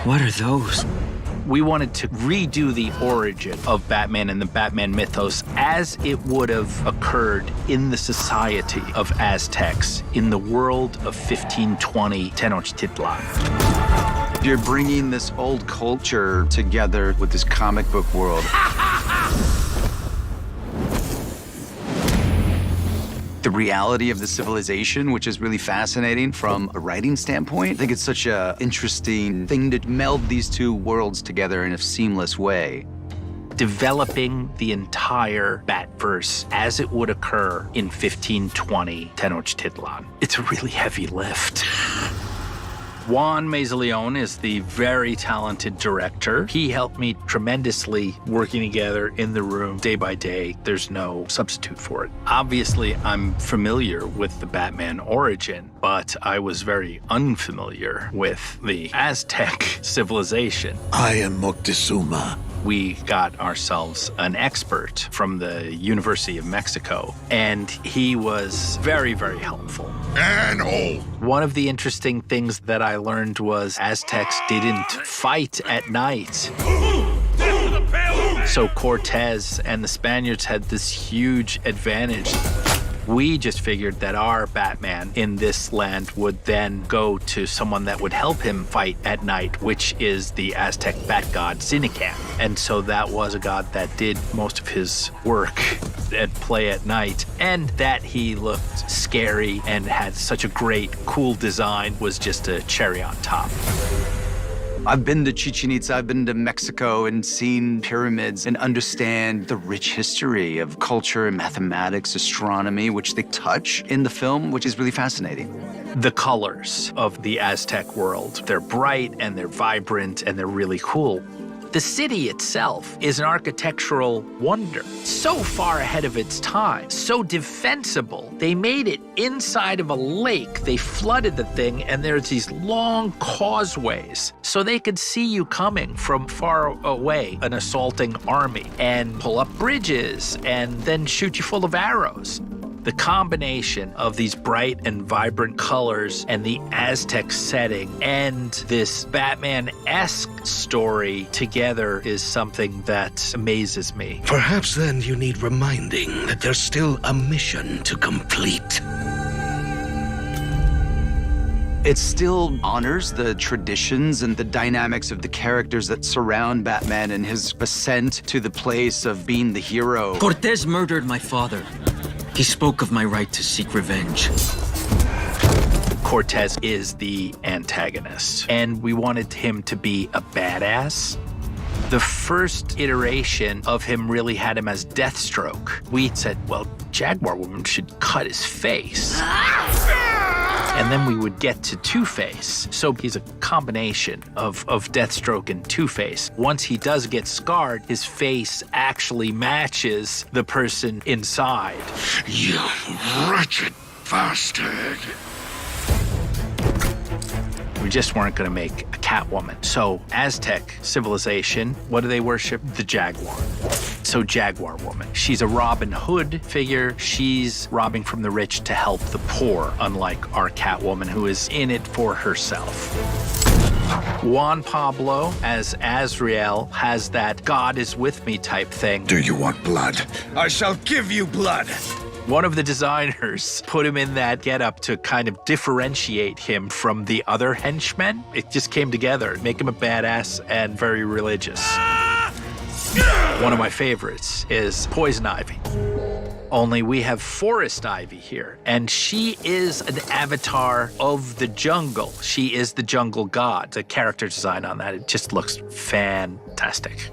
What are those? We wanted to redo the origin of Batman and the Batman mythos as it would have occurred in the society of Aztecs in the world of 1520 Tenochtitlan. You're bringing this old culture together with this comic book world. The reality of the civilization, which is really fascinating from a writing standpoint. I think it's such an interesting thing to meld these two worlds together in a seamless way. Developing the entire Batverse as it would occur in 1520 Tenochtitlan. It's a really heavy lift. Juan Mazaleon is the very talented director. He helped me tremendously working together in the room day by day. There's no substitute for it. Obviously, I'm familiar with the Batman origin, but I was very unfamiliar with the Aztec civilization. I am Moctezuma. We got ourselves an expert from the University of Mexico, and he was very, very helpful. And old. One of the interesting things that I learned was Aztecs didn't fight at night. So Cortez and the Spaniards had this huge advantage. We just figured that our Batman in this land would then go to someone that would help him fight at night, which is the Aztec bat god Sinican. And so that was a god that did most of his work and play at night. And that he looked scary and had such a great, cool design was just a cherry on top. I've been to Chichen Itza, I've been to Mexico and seen pyramids and understand the rich history of culture and mathematics, astronomy, which they touch in the film, which is really fascinating. The colors of the Aztec world, they're bright and they're vibrant and they're really cool. The city itself is an architectural wonder, so far ahead of its time, so defensible. They made it inside of a lake. They flooded the thing, and there's these long causeways, so they could see you coming from far away, an assaulting army, and pull up bridges, and then shoot you full of arrows. The combination of these bright and vibrant colors and the Aztec setting and this Batman-esque story together is something that amazes me. Perhaps then you need reminding that there's still a mission to complete. It still honors the traditions and the dynamics of the characters that surround Batman and his ascent to the place of being the hero. Cortez murdered my father. He spoke of my right to seek revenge. Cortez is the antagonist, and we wanted him to be a badass. The first iteration of him really had him as Deathstroke. We said, well, Jaguar Woman should cut his face. And then we would get to Two-Face. So he's a combination of Deathstroke and Two-Face. Once he does get scarred, his face actually matches the person inside. You wretched bastard. We just weren't gonna make a Catwoman. So Aztec civilization, what do they worship? The Jaguar. So Jaguar Woman. She's a Robin Hood figure. She's robbing from the rich to help the poor, unlike our Catwoman, who is in it for herself. Juan Pablo, as Azrael, has that God is with me type thing. Do you want blood? I shall give you blood. One of the designers put him in that getup to kind of differentiate him from the other henchmen. It just came together, make him a badass and very religious. One of my favorites is Poison Ivy. Only we have Forest Ivy here, and she is an avatar of the jungle. She is the jungle god. The character design on that, it just looks fantastic.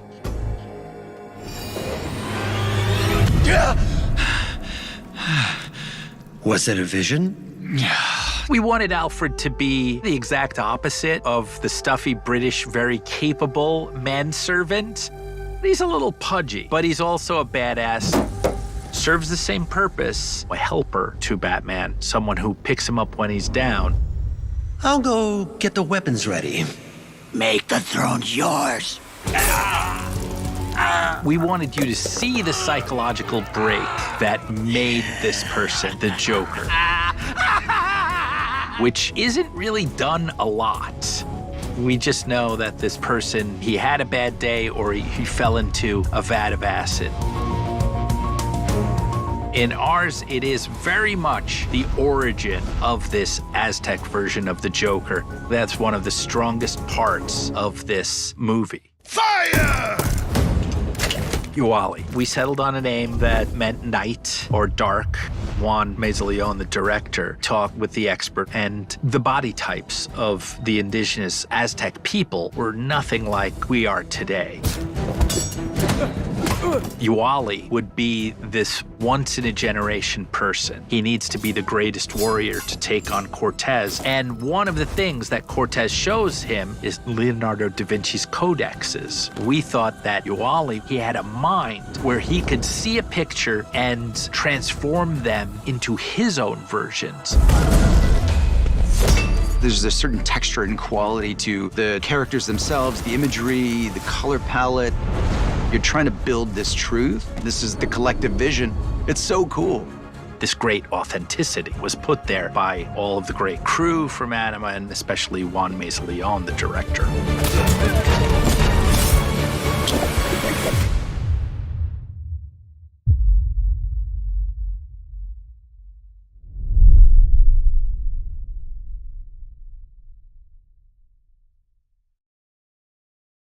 Was it a vision? We wanted Alfred to be the exact opposite of the stuffy British, very capable manservant. He's a little pudgy, but he's also a badass. Serves the same purpose, a helper to Batman, someone who picks him up when he's down. I'll go get the weapons ready. Make the throne yours. We wanted you to see the psychological break that made this person the Joker, which isn't really done a lot. We just know that this person, he had a bad day or he fell into a vat of acid. In ours, it is very much the origin of this Aztec version of the Joker. That's one of the strongest parts of this movie. Fire! Uali. We settled on a name that meant night or dark. Juan Mazaleon, the director, talked with the expert, and the body types of the indigenous Aztec people were nothing like we are today. Uali would be this once-in-a-generation person. He needs to be the greatest warrior to take on Cortez. And one of the things that Cortez shows him is Leonardo da Vinci's codexes. We thought that Uali, he had a mind where he could see a picture and transform them into his own versions. There's a certain texture and quality to the characters themselves, the imagery, the color palette. You're trying to build this truth. This is the collective vision. It's so cool. This great authenticity was put there by all of the great crew from Anima, and especially Juan Mazaleon, the director.